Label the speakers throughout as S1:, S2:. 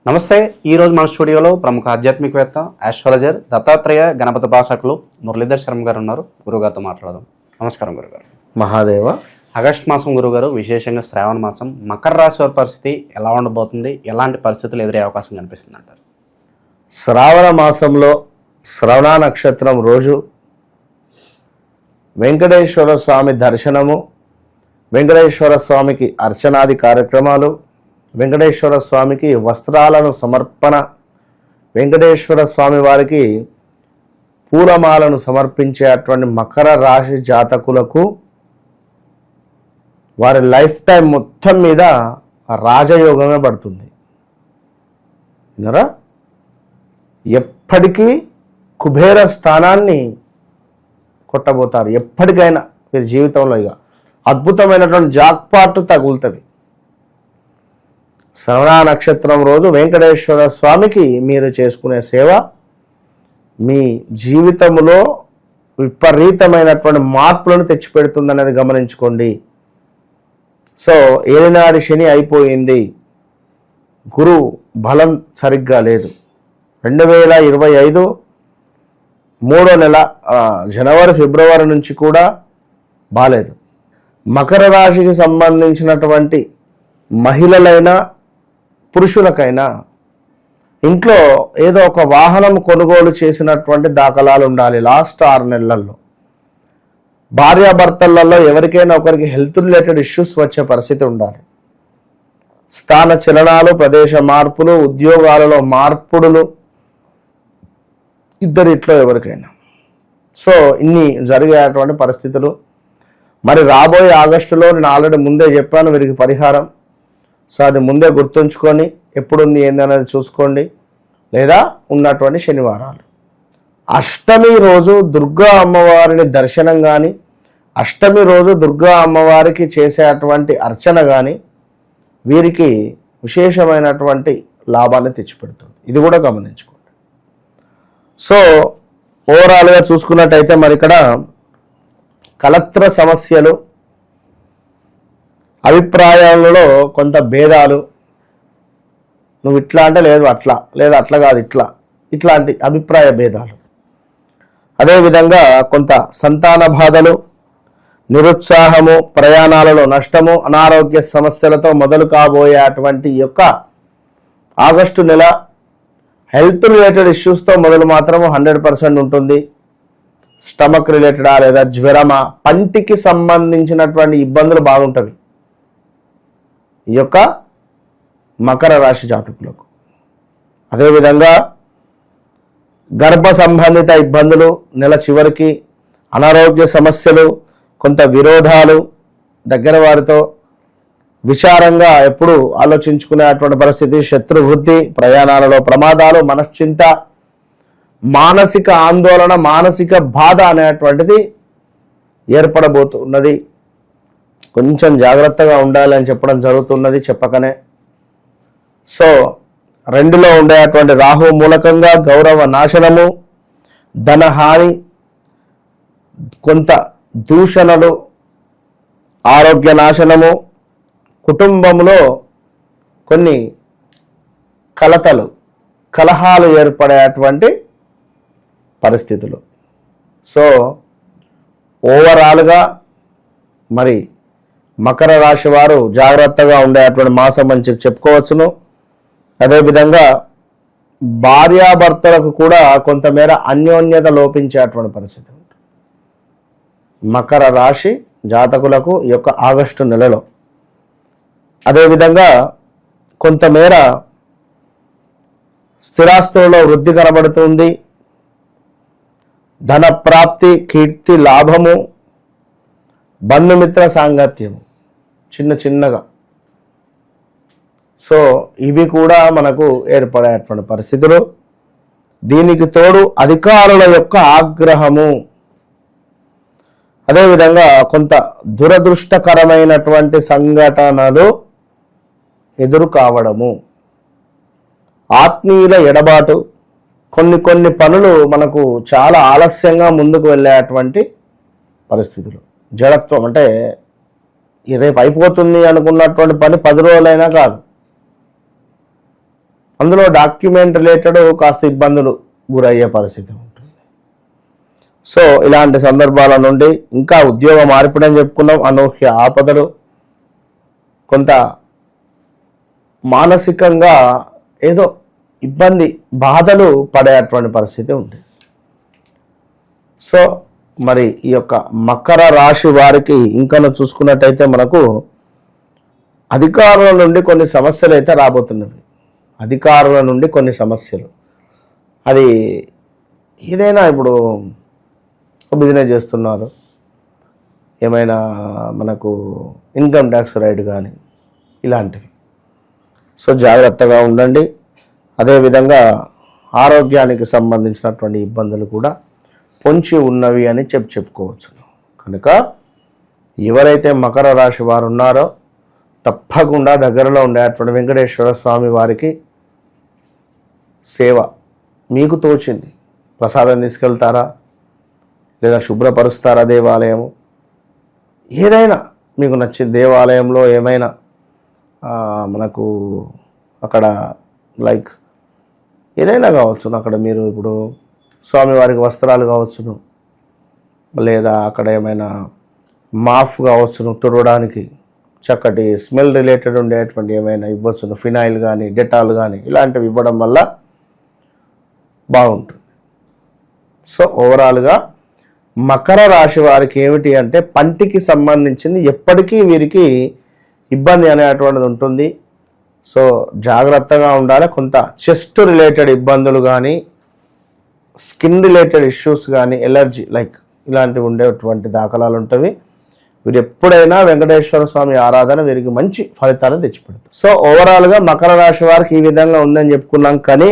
S1: నమస్తే. ఈరోజు మన స్టూడియోలో ప్రముఖ ఆధ్యాత్మికవేత్త ఆస్ట్రాలజర్ దత్తాత్రేయ గణపతి భాషకులు మురళీధర్ శర్మ గారు ఉన్నారు. గురుగారితో మాట్లాడదాం. నమస్కారం గురుగారు.
S2: మహాదేవ.
S1: ఆగస్టు మాసం గురుగారు, విశేషంగా శ్రావణ మాసం, మకర రాశి వారి పరిస్థితి ఎలా ఉండబోతుంది? ఎలాంటి పరిస్థితులు ఎదురే అవకాశం కనిపిస్తుంది అంటారు?
S2: శ్రావణ మాసంలో శ్రవణ నక్షత్రం రోజు వెంకటేశ్వర స్వామి దర్శనము, వెంకటేశ్వర స్వామికి అర్చనాది కార్యక్రమాలు, వెంకటేశ్వర స్వామికి వస్త్రాలను సమర్పణ, వెంకటేశ్వర స్వామి వారికి పూలమాలను సమర్పించే అటువంటి మకర రాశి జాతకులకు వారి లైఫ్ టైం మొత్తం మీద రాజయోగమే పడుతుంది. విన్నారా? ఎప్పటికీ కుబేర స్థానాన్ని కొట్టబోతారు. ఎప్పటికైనా మీరు జీవితంలో ఇక అద్భుతమైనటువంటి జాక్పాట్ తగులుతుంది. శ్రవణ నక్షత్రం రోజు వెంకటేశ్వర స్వామికి మీరు చేసుకునే సేవ మీ జీవితంలో విపరీతమైనటువంటి మార్పులను తెచ్చిపెడుతుందనేది గమనించుకోండి. సో ఏలినాడి శని అయిపోయింది, గురు బలం సరిగ్గా లేదు. 2025 3వ నెల జనవరి ఫిబ్రవరి నుంచి కూడా బాలేదు. మకర రాశికి సంబంధించినటువంటి మహిళలైనా పురుషులకైనా ఇంట్లో ఏదో ఒక వాహనం కొనుగోలు చేసినటువంటి దాఖలాలు ఉండాలి. లాస్ట్ 6 నెలల్లో భార్యాభర్తలలో ఎవరికైనా ఒకరికి హెల్త్ రిలేటెడ్ ఇష్యూస్ వచ్చే పరిస్థితి ఉండాలి. స్థాన చలనాలు, ప్రదేశ మార్పులు, ఉద్యోగాలలో మార్పుడులు, ఇద్దరిట్లో ఎవరికైనా. సో ఇన్ని జరిగేటువంటి పరిస్థితులు. మరి రాబోయే ఆగస్టులో నేను ఆల్రెడీ ముందే చెప్పాను వీరికి పరిహారం. సో అది ముందే గుర్తుంచుకొని ఎప్పుడుంది ఏంది అనేది చూసుకోండి. లేదా ఉన్నటువంటి శనివారాలు, అష్టమి రోజు దుర్గా అమ్మవారిని దర్శనం కానీ, అష్టమి రోజు దుర్గా అమ్మవారికి చేసేటువంటి అర్చన కానీ వీరికి విశేషమైనటువంటి లాభాన్ని తెచ్చిపెడుతుంది. ఇది కూడా గమనించుకోండి. సో ఓవరాల్గా చూసుకున్నట్టయితే మరి ఇక్కడ కలత్ర సమస్యలు, అభిప్రాయాలలో కొంత భేదాలు, నువ్వు ఇట్లా అంటే లేదు అట్లా, లేదా అట్లా కాదు ఇట్లా, ఇట్లాంటి అభిప్రాయ భేదాలు. అదేవిధంగా కొంత సంతాన బాధలు, నిరుత్సాహము, ప్రయాణాలలో నష్టము, అనారోగ్య సమస్యలతో మొదలు కాబోయే అటువంటి యొక్క ఆగస్టు నెల హెల్త్ రిలేటెడ్ ఇష్యూస్తో మొదలు మాత్రము 100% ఉంటుంది. స్టమక్ రిలేటెడా లేదా జ్వరమా, పంటికి సంబంధించినటువంటి ఇబ్బందులు బాగుంటవి ఈ యొక్క మకర రాశి జాతకులకు. అదేవిధంగా గర్భ సంబంధిత ఇబ్బందులు నెల చివరికి, అనారోగ్య సమస్యలు, కొంత విరోధాలు, దగ్గర వారితో విచారంగా ఎప్పుడు ఆలోచించుకునేటువంటి పరిస్థితి, శత్రువృద్ధి, ప్రయాణాలలో ప్రమాదాలు, మనశ్చింత, మానసిక ఆందోళన, మానసిక బాధ అనేటువంటిది ఏర్పడబోతున్నది. కొంచెం జాగ్రత్తగా ఉండాలి అని చెప్పడం జరుగుతున్నది చెప్పకనే. సో 2లో ఉండేటువంటి రాహు మూలకంగా గౌరవ నాశనము, ధనహాని, కొంత దూషణలు, ఆరోగ్య నాశనము, కుటుంబంలో కొన్ని కలతలు, కలహాలు ఏర్పడేటువంటి పరిస్థితులు. సో ఓవరాల్గా మరి మకర రాశి వారు జాగ్రత్తగా ఉండేటువంటి మాసం అని చెప్పుకోవచ్చును. అదేవిధంగా భార్యాభర్తలకు కూడా కొంతమేర అన్యోన్యత లోపించేటువంటి పరిస్థితి ఉంటుంది మకర రాశి జాతకులకు ఈ యొక్క ఆగస్టు నెలలో. అదేవిధంగా కొంతమేర స్థిరాస్తులలో వృద్ధి కనబడుతుంది. ధన ప్రాప్తి, కీర్తి, లాభము, బంధుమిత్ర సాంగత్యము చిన్నగా. సో ఇవి కూడా మనకు ఏర్పడేటువంటి పరిస్థితులు. దీనికి తోడు అధికారుల యొక్క ఆగ్రహము, అదేవిధంగా కొంత దురదృష్టకరమైనటువంటి సంఘటనలు ఎదురు కావడము, ఆత్మీయుల ఎడబాటు, కొన్ని పనులు మనకు చాలా ఆలస్యంగా ముందుకు వెళ్ళేటువంటి పరిస్థితులు. జడత్వం అంటే రేపు అయిపోతుంది అనుకున్నటువంటి పని 10 రోజులైనా కాదు, అందులో డాక్యుమెంట్ రిలేటెడ్ కాస్త ఇబ్బందులు గురయ్యే పరిస్థితి ఉంటుంది. సో ఇలాంటి సందర్భాల నుండి ఇంకా ఉద్యోగ మార్పిడి అని చెప్పుకున్నాం, అనూహ్య ఆపదలు, కొంత మానసికంగా ఏదో ఇబ్బంది బాధలు పడేటువంటి పరిస్థితి ఉంది. సో మరి ఈ యొక్క మకర రాశి వారికి ఇంకను చూసుకున్నట్టయితే మనకు అధికారుల నుండి కొన్ని సమస్యలు అయితే రాబోతున్నవి. అధికారుల నుండి కొన్ని సమస్యలు, అది ఏదైనా ఇప్పుడు బిజినెస్ చేస్తున్నారు, ఏమైనా మనకు ఇన్కమ్ ట్యాక్స్ రైడ్ కానీ ఇలాంటివి. సో జాగ్రత్తగా ఉండండి. అదేవిధంగా ఆరోగ్యానికి సంబంధించినటువంటి ఇబ్బందులు కూడా పొంచి ఉన్నవి అని చెప్పుకోవచ్చు. కనుక ఎవరైతే మకర రాశి వారు ఉన్నారో తప్పకుండా దగ్గరలో ఉండేటువంటి వెంకటేశ్వర స్వామి వారికి సేవ మీకు తోచింది ప్రసాదం తీసుకెళ్తారా, లేదా శుభ్రపరుస్తారా దేవాలయము, ఏదైనా మీకు నచ్చిన దేవాలయంలో ఏమైనా మనకు అక్కడ లైక్ ఏదైనా కావచ్చును, అక్కడ మీరు ఇప్పుడు స్వామివారికి వస్త్రాలు కావచ్చును, లేదా అక్కడ ఏమైనా మాఫ్ కావచ్చును, తుడవడానికి చక్కటి స్మెల్ రిలేటెడ్ ఉండేటువంటి ఏమైనా ఇవ్వచ్చును, ఫినాయిల్ కానీ డెటాల్ కానీ ఇలాంటివి ఇవ్వడం వల్ల బాగుంటుంది. సో ఓవరాల్గా మకర రాశి వారికి ఏమిటి అంటే పంటికి సంబంధించింది ఎప్పటికీ వీరికి ఇబ్బంది అనేటువంటిది ఉంటుంది. సో జాగ్రత్తగా ఉండాలి. కొంత చెస్ట్ రిలేటెడ్ ఇబ్బందులు కానీ, స్కిన్ రిలేటెడ్ ఇష్యూస్ కానీ, ఎలర్జీ లైక్ ఇలాంటివి ఉండేటువంటి దాఖలాలు ఉంటవి. వీరు ఎప్పుడైనా వెంకటేశ్వర స్వామి ఆరాధన వీరికి మంచి ఫలితాలను తెచ్చిపెడుతుంది. సో ఓవరాల్గా మకర రాశి వారికి ఈ విధంగా ఉందని చెప్పుకున్నాం. కానీ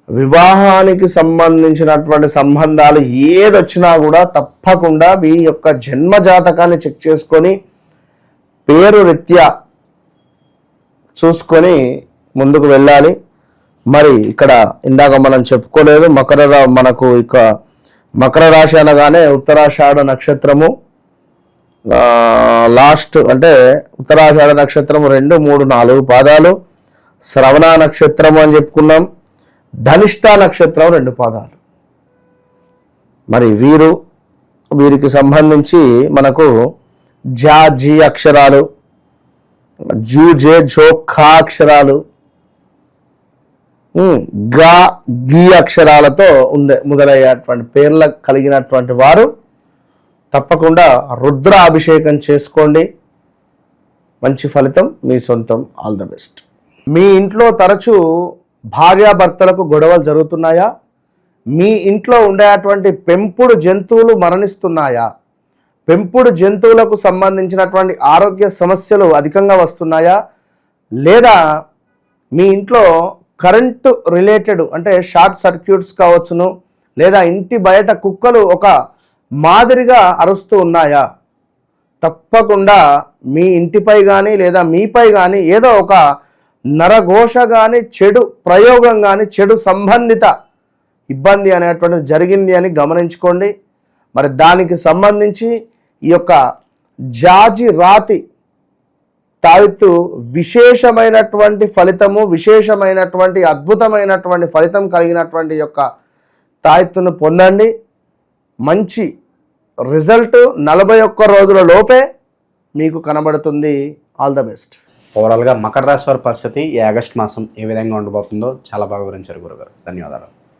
S2: వివాహానికి సంబంధించినటువంటి సంబంధాలు ఏదొచ్చినా కూడా తప్పకుండా మీ యొక్క జన్మ జాతకాన్ని చెక్ చేసుకొని పేరు రీత్యా చూసుకొని ముందుకు వెళ్ళాలి. మరి ఇక్కడ ఇందాక మనం చెప్పుకోలేదు, మనకు ఇక మకర రాశి అనగానే ఉత్తరాషాఢ నక్షత్రము లాస్ట్ అంటే ఉత్తరాషాఢ నక్షత్రము 2, 3, 4 పాదాలు, శ్రవణ నక్షత్రము అని చెప్పుకున్నాం, ధనిష్ట నక్షత్రం 2 పాదాలు. మరి వీరికి సంబంధించి మనకు జా జీ అక్షరాలు, జూ జే జో ఖా అక్షరాలు, గా గీ అక్షరాలతో మొదలయ్యేటువంటి పేర్ల కలిగినటువంటి వారు తప్పకుండా రుద్ర అభిషేకం చేసుకోండి. మంచి ఫలితం మీ సొంతం. All the best. మీ ఇంట్లో తరచూ భార్యాభర్తలకు గొడవలు జరుగుతున్నాయా? మీ ఇంట్లో ఉండేటువంటి పెంపుడు జంతువులు మరణిస్తున్నాయా? పెంపుడు జంతువులకు సంబంధించినటువంటి ఆరోగ్య సమస్యలు అధికంగా వస్తున్నాయా? లేదా మీ ఇంట్లో కరెంటు రిలేటెడ్ అంటే షార్ట్ సర్క్యూట్స్ కావచ్చును, లేదా ఇంటి బయట కుక్కలు ఒక మాదిరిగా అరుస్తూ ఉన్నాయా? తప్పకుండా మీ ఇంటిపై కానీ లేదా మీపై కానీ ఏదో ఒక నరఘోష కానీ, చెడు ప్రయోగం కానీ, చెడు సంబంధిత ఇబ్బంది అనేటువంటిది జరిగింది అని గమనించుకోండి. మరి దానికి సంబంధించి ఈ యొక్క జాజి రాతి తావిత్తు విశేషమైనటువంటి ఫలితము, విశేషమైనటువంటి అద్భుతమైనటువంటి ఫలితం కలిగినటువంటి యొక్క తాయెత్తును పొందండి. మంచి రిజల్ట్ 41 రోజుల లోపే మీకు కనబడుతుంది. All the best.
S1: ఓవరాల్గా మకర రాశి వారి పరిస్థితి ఈ ఆగస్ట్ మాసం ఏ విధంగా ఉండబోతుందో చాలా బాగా వివరించారు గురుగారు. ధన్యవాదాలు.